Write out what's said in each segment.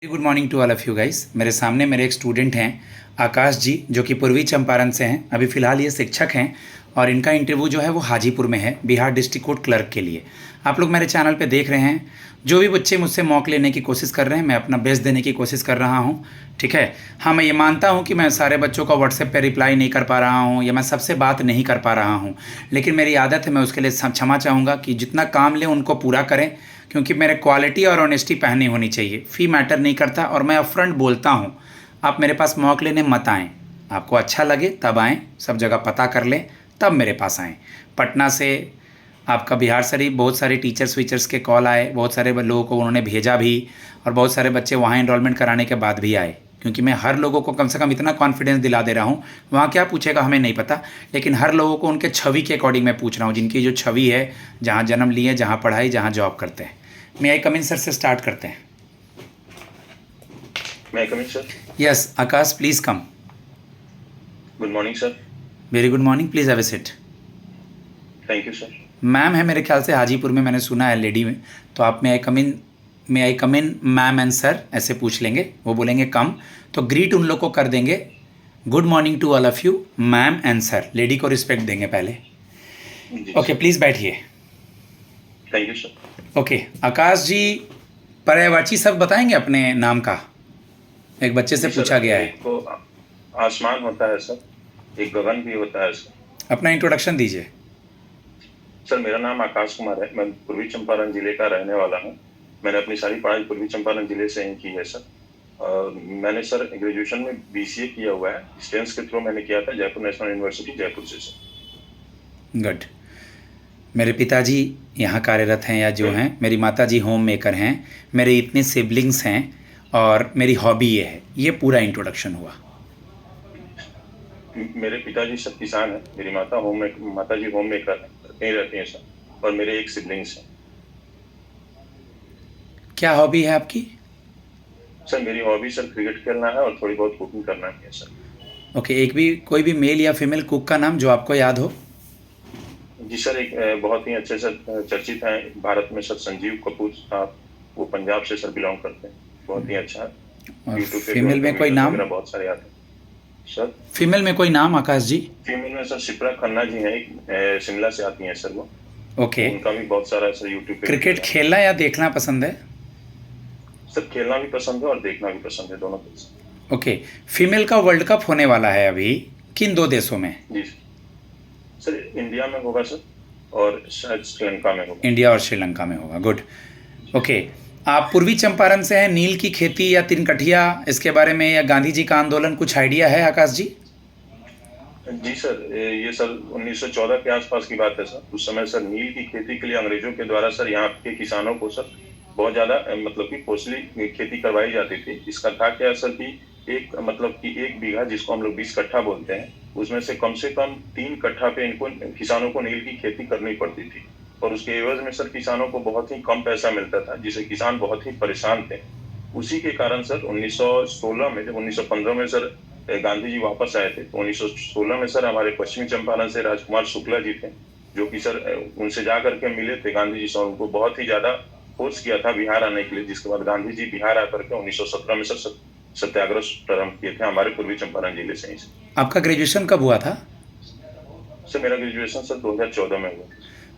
Good morning to all of you guys. मेरे सामने मेरे एक स्टूडेंट हैं आकाश जी, जो कि पूर्वी चंपारण से हैं। अभी फ़िलहाल ये शिक्षक हैं और इनका इंटरव्यू जो है वो हाजीपुर में है, बिहार डिस्ट्रिक्ट कोर्ट क्लर्क के लिए। आप लोग मेरे चैनल पे देख रहे हैं। जो भी बच्चे मुझसे मॉक लेने की कोशिश कर रहे हैं, मैं अपना बेस्ट देने की कोशिश कर रहा हूँ। ठीक है। हाँ, मैं ये मानता हूँ कि मैं सारे बच्चों का व्हाट्सएप पे रिप्लाई नहीं कर पा रहा हूँ या मैं सबसे बात नहीं कर पा रहा हूँ, लेकिन मेरी आदत है, मैं उसके लिए क्षमा चाहूँगा कि जितना काम लें उनको पूरा करें, क्योंकि मेरे क्वालिटी और ऑनेस्टी पहनी होनी चाहिए। फ़ी मैटर नहीं करता और मैं अपफ्रंट बोलता हूँ। आप मेरे पास मॉक लेने मत आएँ। आपको अच्छा लगे तब आएँ, सब जगह पता कर लें तब मेरे पास आएँ। पटना से, आपका बिहार शरीफ, बहुत सारे टीचर्स वीचर्स के कॉल आए, बहुत सारे लोगों को उन्होंने भेजा भी, और बहुत सारे बच्चे वहाँ इनरोलमेंट कराने के बाद भी आए। क्योंकि मैं हर लोगों को कम से कम इतना कॉन्फिडेंस दिला दे रहा हूँ, वहाँ क्या पूछेगा हमें नहीं पता, लेकिन हर लोगों को उनके छवि के अकॉर्डिंग मैं पूछ रहा हूँ, जिनकी जो छवि है, जहाँ जन्म लिए, जहाँ पढ़ाई, जहाँ जॉब करते हैं। मैं आई कम इन सर से स्टार्ट करते हैं। May I come in, sir? Yes Akash, please come. Good morning, sir. Very good morning, please have a seat. Thank you, sir. Ma'am है मेरे ख्याल से हाजीपुर में, मैंने सुना है लेडी में, तो आप मे आई कम इन मैम एंड सर ऐसे पूछ लेंगे, वो बोलेंगे कम, तो ग्रीट उन लोग को कर देंगे, good morning to all of you ma'am and sir. Lady को रिस्पेक्ट देंगे पहले। जी, ओके, प्लीज़ बैठिए। Thank you, sir. Okay, Akash ji पर्यायवाची शब्द बताएंगे अपने नाम का? एक बच्चे से जी, सर, पूछा गया है। एक तो आसमान होता है सर, एक गगन भी होता है सर। अपना इंट्रोडक्शन दीजिए। सर, मेरा नाम आकाश कुमार है, मैं पूर्वी चंपारण जिले का रहने वाला हूँ। मैंने अपनी सारी पढ़ाई पूर्वी चंपारण जिले से ही की है सर। मैंने सर ग्रेजुएशन में BCA किया हुआ है, डिस्टेंस के थ्रू मैंने किया था जयपुर नेशनल यूनिवर्सिटी जयपुर से सर। गुड। मेरे पिताजी यहाँ कार्यरत हैं या जो हैं, मेरी माताजी होम मेकर हैं, मेरे इतने सिबलिंग्स हैं और मेरी हॉबी ये है। ये पूरा इंट्रोडक्शन हुआ। मेरे पिताजी सब किसान हैं, मेरी माताजी होम मेकर हैं, कहीं रहती हैं सर, और मेरे एक सिबलिंग्स हैं। क्या हॉबी है आपकी? सर, मेरी हॉबी सर क्रिकेट खेलना है और थोड़ी बहुत कुकिंग करना भी है सर। ओके, एक भी कोई भी मेल या फीमेल कुक का नाम जो आपको याद हो? जी सर, एक बहुत ही अच्छे सर चर्चित हैं भारत में सर, संजीव कपूर साहब, वो पंजाब से सर बिलोंग करते हैं, बहुत ही अच्छा है। और यूट्यूब पे फीमेल में कोई नाम? बहुत सारे आते हैं सर। फीमेल में कोई नाम आकाश जी? फीमेल में सर शिप्रा खन्ना जी हैं, एक शिमला से आती हैं सर वो। ओके। उनका भी बहुत सारा सर यूट्यूब पे। क्रिकेट खेलना या देखना पसंद है? सर, खेलना भी पसंद है और देखना भी पसंद है, दोनों तरह। ओके। फीमेल का वर्ल्ड कप होने वाला है अभी, किन दो देशों में? जी सर, इंडिया में होगा सर, और शायद श्रीलंका में होगा। इंडिया और श्रीलंका में होगा। गुड। ओके, आप पूर्वी चंपारण से हैं। नील की खेती या तिनकठिया, इसके बारे में, या गांधी जी का आंदोलन, कुछ आइडिया है आकाश जी? जी सर, ये सर 1914 के आसपास की बात है सर। उस समय सर नील की खेती के लिए अंग्रेजों के द्वारा सर यहाँ के किसानों को सर बहुत ज्यादा मतलब कि कॉस्टली खेती करवाई जाती थी। इसका था क्या सर कि एक मतलब कि 1 बीघा, जिसको हम लोग 20 कट्ठा बोलते हैं, उसमें से कम 3 कट्ठा पे इनको किसानों को नील की खेती करनी पड़ती थी, और उसके एवज में सर किसानों को बहुत ही कम पैसा मिलता था, जिससे किसान बहुत ही परेशान थे। उसी के कारण सर 1916 में, जब 1915 में सर गांधी जी वापस आए थे, तो 1916 में सर हमारे पश्चिमी चंपारण से राजकुमार शुक्ला जी थे, जो कि सर उनसे जा करके मिले थे गांधी जी से, उनको बहुत ही ज्यादा फोर्स किया था बिहार आने के लिए। जिसके बाद गांधी जी बिहार आकर के 1917 में सर सत्याग्रह प्रारंभ किए थे हमारे पूर्वी चंपारण जिले से ही। आपका ग्रेजुएशन कब हुआ था? सर, मेरा ग्रेजुएशन सर 2014 में हुआ।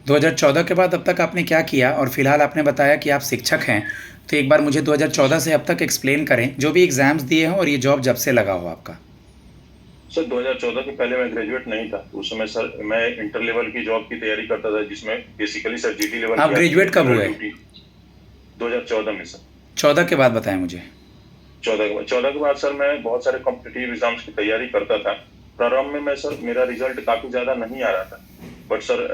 2014 के बाद अब तक आपने क्या किया? और फिलहाल आपने बताया कि आप शिक्षक हैं, तो एक बार मुझे 2014 से अब तक एक्सप्लेन करें, जो भी एग्ज़ाम्स दिए हों और ये जॉब जब से लगा हो आपका। सर, 2014 के पहले मैं ग्रेजुएट नहीं था। उस समय सर मैं इंटर लेवल की जॉब की तैयारी करता था, जिसमें बेसिकली सर GT लेवल। आप ग्रेजुएट कब हुए? 2014 में सर। 14 के बाद बताएं मुझे। 14 के बाद सर मैं बहुत सारे कॉम्पिटिटिव एग्जाम्स की तैयारी करता था। प्रारंभ में मैं सर, मेरा रिजल्ट काफी ज्यादा नहीं आ रहा था, बट सर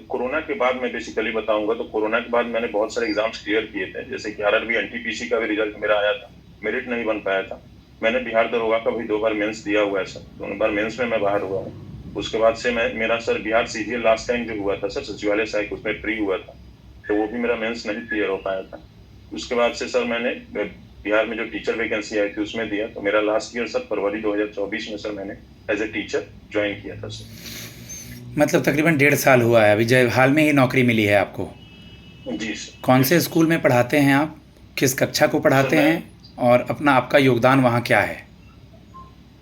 कोरोना के बाद मैं बेसिकली बताऊंगा तो कोरोना के बाद मैंने बहुत सारे एग्जाम्स क्लियर किए थे, जैसे कि RRB NTPC का भी रिजल्ट मेरा आया था, मेरिट नहीं बन पाया था। मैंने बिहार दरोगा का भी 2 बार मेंस दिया हुआ है सर, 2 बार मेंस में मैं बाहर हुआ हूँ। उसके बाद से मेरा sir Bihar CGL last time जो हुआ था सर, सचिवालय सहायक, उसमें प्री हुआ था, तो वो भी मेरा मेंस नहीं क्लियर हो पाया था। उसके बाद से सर मैंने बिहार में जो टीचर वैकेंसी आई थी उसमें दिया, तो मेरा लास्ट ईयर सर फरवरी 2024 में सर मैंने एज ए टीचर ज्वाइन किया था सर। मतलब तकरीबन 1.5 साल हुआ है, अभी जब हाल में ही नौकरी मिली है आपको? जी सर। कौन से स्कूल में पढ़ाते हैं आप? किस कक्षा को पढ़ाते हैं? और अपना आपका योगदान वहाँ क्या है?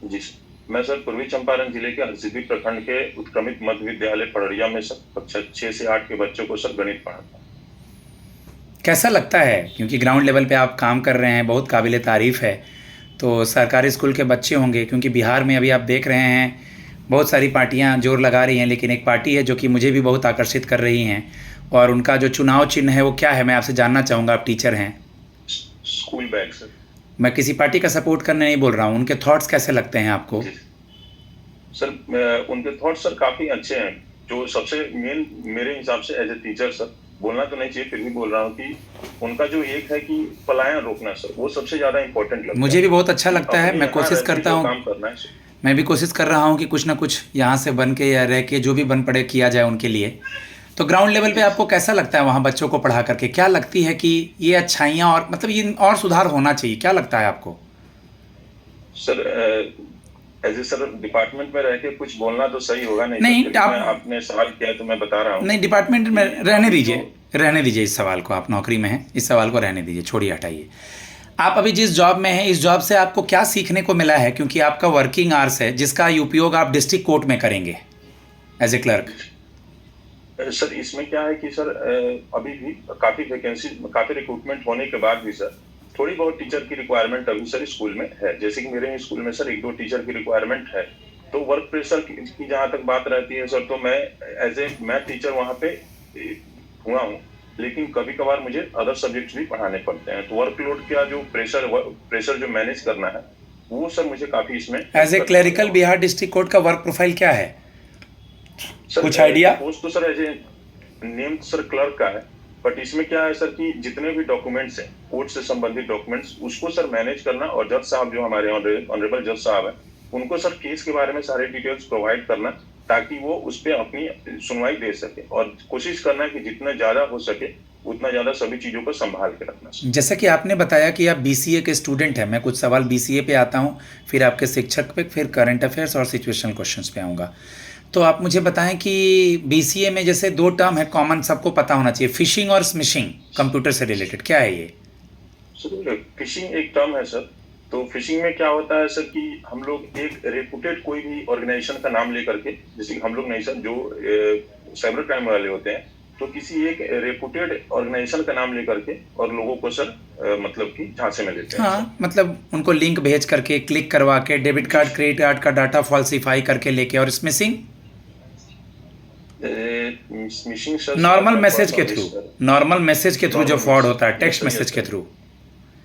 जी सर, मैं सर पूर्वी चंपारण जिले के हरसिद्धि प्रखंड के उत्क्रमित मध्य विद्यालय पड़रिया में सर कक्षा 6 से 8 के बच्चों को सर गणित पढ़ाता हूँ। कैसा लगता है, क्योंकि ग्राउंड लेवल पे आप काम कर रहे हैं, बहुत काबिल तारीफ़ है। तो सरकारी स्कूल के बच्चे होंगे, क्योंकि बिहार में अभी आप देख रहे हैं बहुत सारी पार्टियां जोर लगा रही हैं, लेकिन एक पार्टी है जो कि मुझे भी बहुत आकर्षित कर रही हैं, और उनका जो चुनाव चिन्ह है वो क्या है, मैं आपसे जानना चाहूँगा। आप टीचर हैं। School bag sir. मैं किसी पार्टी का सपोर्ट करने नहीं बोल रहा हूँ, उनके थॉट्स कैसे लगते हैं आपको? जी सर, उनके थॉट सर काफी अच्छे हैं। जो सबसे मेन मेरे हिसाब से एज ए टीचर सर, बोलना तो नहीं चाहिए फिर भी बोल रहा हूँ कि उनका जो एक है कि पलायन रोकना सर, वो सबसे ज्यादा इंपॉर्टेंट लगता है। मुझे भी बहुत अच्छा लगता है। अपने मैं यहाँ कोशिश रह के करता जो हूँ, काम करना है सर। मैं भी कोशिश कर रहा हूँ कि कुछ ना कुछ यहाँ से बन के या रह के जो भी बन पड़े किया जाए उनके लिए। तो ग्राउंड लेवल पे आपको कैसा लगता है वहाँ बच्चों को पढ़ा करके? क्या लगती है कि ये अच्छाइयाँ और मतलब ये और सुधार होना चाहिए, क्या लगता है आपको? Sir as a sir department में रह के कुछ बोलना तो सही होगा नहीं, नहीं, सर, आप आपने सवाल किया है तो मैं बता रहा हूँ। नहीं, डिपार्टमेंट में रहने अभी दीजिए, जो रहने दीजिए इस सवाल को। आप नौकरी में हैं, इस सवाल को रहने दीजिए, छोड़िए, हटाइए। आप अभी जिस जॉब में हैं, इस जॉब से आपको क्या सीखने को मिला है? क्योंकि आपका वर्किंग आवर्स है जिसका उपयोग आप डिस्ट्रिक्ट कोर्ट में करेंगे एज ए क्लर्क। सर इसमें क्या है कि सर अभी भी काफी वैकेंसी, काफी रिक्रूटमेंट होने के बाद भी सर थोड़ी बहुत टीचर की रिक्वायरमेंट अभी सर स्कूल में है। जैसे कि मेरे स्कूल में सर 1-2 टीचर की रिक्वायरमेंट है। तो वर्क प्रेशर की जहाँ तक बात रहती है सर, तो मैं एज ए मैथ टीचर वहाँ पे हुआ हूँ, लेकिन कभी कभार मुझे अदर सब्जेक्ट्स भी पढ़ाने पड़ते हैं। तो वर्कलोड का जो प्रेशर जो मैनेज करना है वो सर मुझे काफी इसमें as a clerical Bihar district court का वर्क प्रोफाइल क्या है, सर। कुछ आइडिया? पोस्ट तो sir as a name sir clerk का है, बट इसमें क्या है सर कि जितने भी डॉक्यूमेंट्स हैं, कोर्ट से संबंधित डॉक्यूमेंट्स, उसको सर मैनेज करना, और जज साहब जो हमारे ऑनरेबल जज साहब हैं, उनको सर केस के बारे में सारे डिटेल्स प्रोवाइड करना, ताकि वो उस पर अपनी सुनवाई दे सके, और कोशिश करना है कि जितना ज्यादा हो सके उतना ज्यादा सभी चीजों को संभाल के रखना। जैसा कि आपने बताया कि आप बीसीए के स्टूडेंट हैं, मैं कुछ सवाल बीसीए पे आता हूँ, फिर आपके शिक्षक पे, फिर करंट अफेयर्स और सिचुएशनल क्वेश्चंस पे आऊँगा। तो आप मुझे बताएं कि बीसीए में जैसे 2 टर्म है कॉमन, सबको पता होना चाहिए, फिशिंग और स्मिशिंग, कंप्यूटर से रिलेटेड, क्या है ये? सर फिशिंग एक टर्म है सर। तो फिशिंग में क्या होता है सर कि हम लोग एक रेपुटेड कोई भी ऑर्गेनाइजेशन का नाम लेकर के, जैसे हम लोग नहीं सर, जो साइबर क्राइम वाले होते हैं, तो किसी एक रेपुटेड ऑर्गेनाइजेशन का नाम लेकर के और लोगों को सर मतलब कि झांसे में लेते हैं। हाँ, मतलब उनको लिंक भेज करके, क्लिक करवा के, डेबिट कार्ड क्रेडिट कार्ड का डाटा फॉल्सीफाई करके लेके, और स्मिशिंग नॉर्मल मैसेज के थ्रू, नॉर्मल मैसेज के थ्रू जो फ्रॉड होता है, टेक्स्ट मैसेज के थ्रू,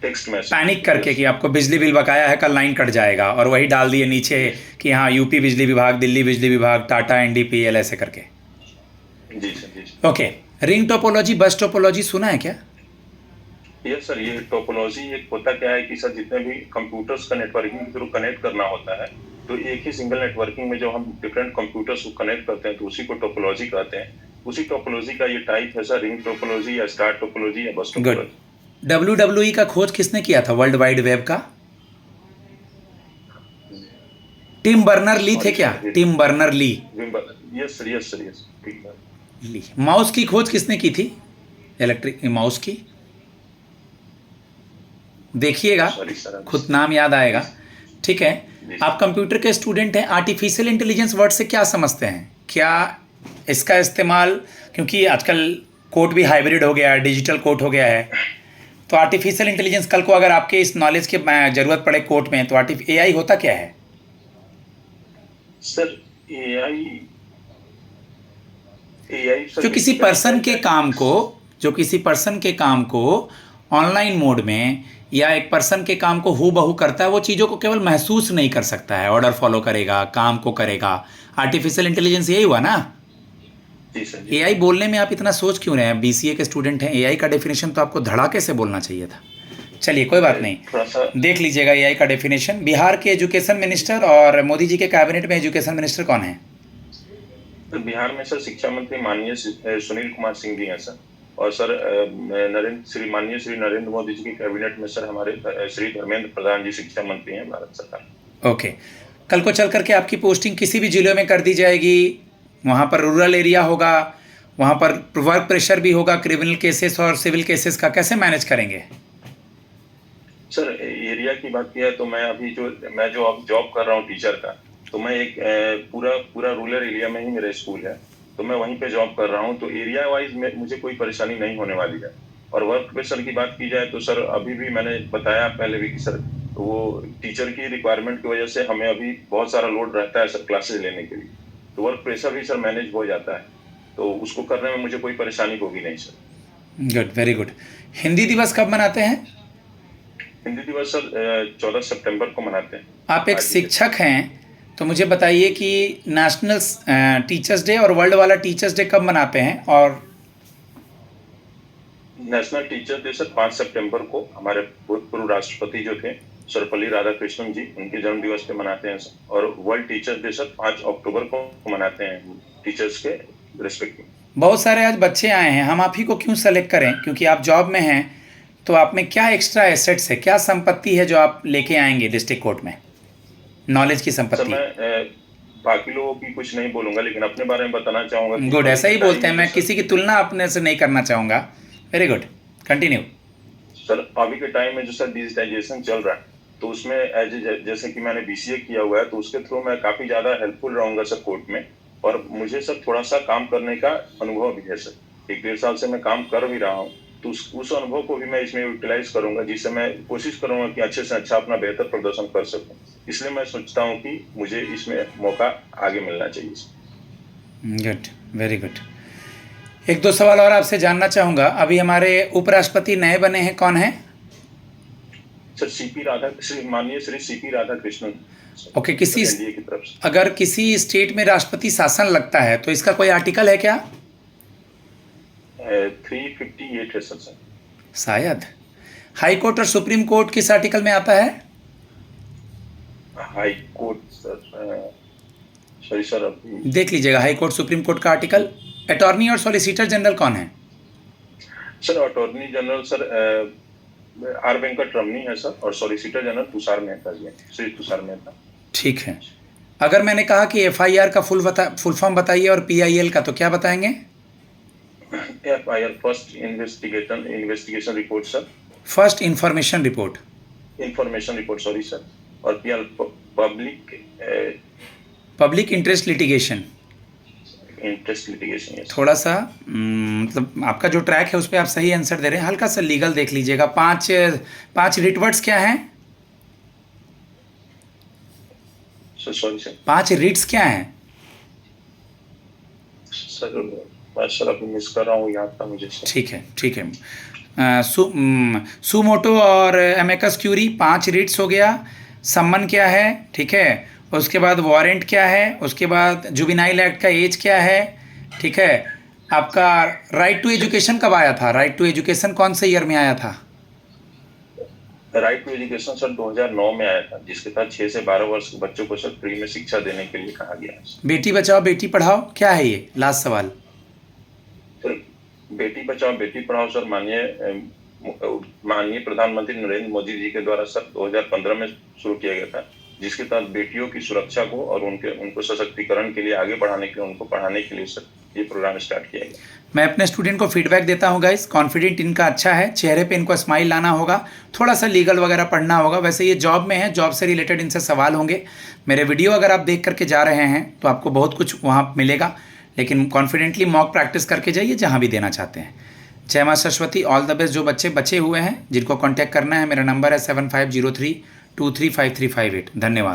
टेक्स्ट मैसेज पैनिक करके कि आपको बिजली बिल बकाया है, कल लाइन कट जाएगा, और वही डाल दिए नीचे कि हाँ यूपी बिजली विभाग, दिल्ली बिजली विभाग, टाटा, एनडीपीएल, ऐसे करके। जी sir. Okay, ring topology, bus topology सुना है क्या? यस सर, ये टोपोलॉजी एक होता क्या है कि सर जितने भी कंप्यूटर्स का नेटवर्किंग के थ्रू कनेक्ट करना होता है, तो एक ही सिंगल नेटवर्किंग में जो हम डिफरेंट कंप्यूटर्स को कनेक्ट करते हैं, तो उसी को टोपोलॉजी कहते हैं। उसी टोपोलॉजी का ये टाइप है सर, रिंग टोपोलॉजी या स्टार टोपोलॉजी या बस टोपोलॉजी। डब्ल्यूडब्ल्यूई का खोज किसने किया था, वर्ल्ड वाइड वेब का? टिम बर्नर ली थे क्या? Tim Berner Lee. Yes sir, yes sir, yes Lee. Mouse की खोज किसने की थी, इलेक्ट्रिक माउस की? देखिएगा, खुद नाम याद आएगा। ठीक है, आप कंप्यूटर के स्टूडेंट हैं, आर्टिफिशियल इंटेलिजेंस वर्ड से क्या समझते हैं? क्या इसका इस्तेमाल, क्योंकि आजकल कोड भी हाइब्रिड हो गया है, डिजिटल कोड हो गया है, तो आर्टिफिशियल इंटेलिजेंस कल को अगर आपके इस नॉलेज की ज़रूरत पड़े कोर्ट में, तो एआई होता क्या है सर? एआई जो किसी पर्सन के काम को ऑनलाइन मोड में या एक पर्सन के काम को हूबहू करता है, वो चीज़ों को केवल महसूस नहीं कर सकता है, ऑर्डर फॉलो करेगा, काम को करेगा। आर्टिफिशियल इंटेलिजेंस यही हुआ ना? एआई बोलने में आप इतना सोच क्यों रहे हैं? बीसीए के स्टूडेंट हैं, एआई का डेफिनेशन तो आपको धड़ाके से बोलना चाहिए था। चलिए कोई बात नहीं, देख लीजिएगा एआई का डेफिनेशन। बिहार के एजुकेशन मिनिस्टर और मोदी जी के कैबिनेट में एजुकेशन मिनिस्टर कौन है? बिहार में सर शिक्षा मंत्री माननीय सुनील कुमार सिंह जी हैं सर, और सर माननीय श्री नरेंद्र मोदी जी के कैबिनेट में सर हमारे श्री धर्मेंद्र प्रधान जी शिक्षा मंत्री हैं भारत सरकार। ओके, कल को चल करके आपकी पोस्टिंग किसी भी जिले में कर दी जाएगी, वहाँ पर रूरल एरिया होगा, वहाँ पर वर्क प्रेशर भी होगा, क्रिमिनल केसेस और सिविल केसेस का कैसे मैनेज करेंगे? सर एरिया की बात किया तो मैं जो अब जॉब कर रहा हूँ टीचर का, तो मैं एक पूरा रूरल एरिया में ही मेरा स्कूल है, तो मैं वहीं पे जॉब कर रहा हूँ, तो एरिया वाइज मुझे कोई परेशानी नहीं होने वाली है। और वर्क प्रेशर की बात की जाए तो सर अभी भी मैंने बताया पहले भी कि सर वो टीचर की रिक्वायरमेंट की वजह से हमें अभी बहुत सारा लोड रहता है सर क्लासेस लेने के लिए, तो वर्क प्रेशर भी सर मैनेज हो जाता है, तो उसको करने में मुझे कोई परेशानी होगी नहीं sir. Good, very good. Hindi दिवस कब मनाते हैं? हिंदी दिवस सर 14 सितंबर को मनाते हैं। आप एक शिक्षक हैं, तो मुझे बताइए कि नेशनल टीचर्स डे और वर्ल्ड वाला टीचर्स डे कब मनाते हैं? और नेशनल टीचर डे सर 5 सितंबर को हमारे भूतपूर्व राष्ट्रपति जो थे सर्वपल्ली राधाकृष्णन जी, उनके जन्म दिवस पे मनाते हैं सर। और वर्ल्ड टीचर डे सर 5 अक्टूबर को मनाते हैं टीचर्स के रिस्पेक्ट में। बहुत सारे आज बच्चे आए हैं, हम आप ही को क्यों सेलेक्ट करें? क्योंकि आप जॉब में हैं, तो आप में क्या एक्स्ट्रा एसेट्स है, क्या संपत्ति है जो आप लेके आएंगे डिस्ट्रिक्ट कोर्ट में, नॉलेज की सर संपत्ति? मैं बाकी लोगों की कुछ नहीं बोलूंगा, लेकिन अपने बारे में बताना चाहूंगा। गुड, ऐसा ही बोलते हैं, मैं किसी की तुलना अपने से नहीं करना चाहूँगा। Very good, continue. सर अभी के टाइम में जो सर डिजिटाइजेशन चल रहा है, तो उसमें जैसे कि मैंने बीसीए किया हुआ है, तो उसके थ्रू मैं काफी ज्यादा हेल्पफुल रहूंगा सर कोर्ट में। और मुझे सर थोड़ा सा काम करने का अनुभव भी है सर, 1-1.5 साल से मैं काम कर भी रहा हूँ, तो उस अनुभव को भी मैं इसमें यूटिलाइज करूंगा, जिससे मैं कोशिश करूंगा कि अच्छे से अच्छा अपना बेहतर प्रदर्शन कर सकूं। इसलिए मैं सोचता हूं कि मुझे इसमें मौका आगे मिलना चाहिए। Good, very good. 1-2 सवाल और आपसे जानना चाहूँगा। अभी हमारे उपराष्ट्रपति नए बने हैं, कौन है? सर माननीय श्री सीपी राधाकृष्णन। ओके, किसी एनडीए की तरफ से अगर किसी स्टेट में राष्ट्रपति शासन लगता है तो इसका कोई आर्टिकल है क्या? 358 है सर। शायद। हाई कोर्ट और सुप्रीम कोर्ट किस आर्टिकल में आता है? High court sir, sorry sir अभी देख लीजिएगा हाई कोर्ट सुप्रीम कोर्ट का आर्टिकल। अटॉर्नी और सॉलिसिटर जनरल कौन है? Sir attorney general sir R Venkat Ramani है सर, और सॉलिसिटर जनरल तुषार मेहता जी हैं, श्री तुषार मेहता। ठीक है। अगर मैंने कहा कि एफआईआर का फुल फॉर्म बताइए और पीआईएल का, तो क्या बताएंगे? FIR first investigation report sir. First information report, sorry sir. और पीआर पब्लिक इंटरेस्ट लिटिगेशन। थोड़ा सा मतलब आपका जो ट्रैक है उस पर आप सही आंसर दे रहे हैं, हल्का सा लीगल देख लीजिएगा। 5 रिटवर्ड्स क्या हैं? सॉरी सर 5 रिट्स क्या हैं? सर मैं सर अभी मिस कर रहा हूँ, याद था मुझे सर। ठीक है। सुमोटो और एमेकस क्यूरी 5 रिट्स हो गया। सम्मन क्या है? ठीक है। उसके बाद वारंट क्या है? उसके बाद जुबिनाइल एक्ट का एज क्या है? ठीक है। आपका राइट टू एजुकेशन कब आया था? राइट टू एजुकेशन कौन से ईयर में आया था? राइट टू एजुकेशन सर 2009 में आया था, जिसके तहत 6 से 12 वर्ष के बच्चों को सर फ्री में शिक्षा देने के लिए कहा गया है। बेटी बचाओ बेटी पढ़ाओ क्या है ये? लास्ट सवाल सर। बेटी बचाओ बेटी पढ़ाओ सर माननीय प्रधानमंत्री नरेंद्र मोदी जी के द्वारा सर 2015 में शुरू किया गया था, जिसके तहत बेटियों की सुरक्षा को और उनको सशक्तिकरण के लिए आगे बढ़ाने के लिए, उनको पढ़ाने के लिए सर ये प्रोग्राम स्टार्ट किया गया। मैं अपने स्टूडेंट को फीडबैक देता हूँ गाइस, कॉन्फिडेंट इनका अच्छा है, चेहरे पे इनको स्माइल लाना होगा, थोड़ा सा लीगल वगैरह पढ़ना होगा। वैसे ये जॉब में है, जॉब से रिलेटेड इनसे सवाल होंगे। मेरे वीडियो अगर आप देख करके जा रहे हैं तो आपको बहुत कुछ वहाँ मिलेगा, लेकिन कॉन्फिडेंटली मॉक प्रैक्टिस करके जाइए जहाँ भी देना चाहते हैं। जय माँ सरस्वती, ऑल द बेस्ट। जो बच्चे बचे हुए हैं जिनको कॉन्टैक्ट करना है, मेरा नंबर है 7503235358। धन्यवाद।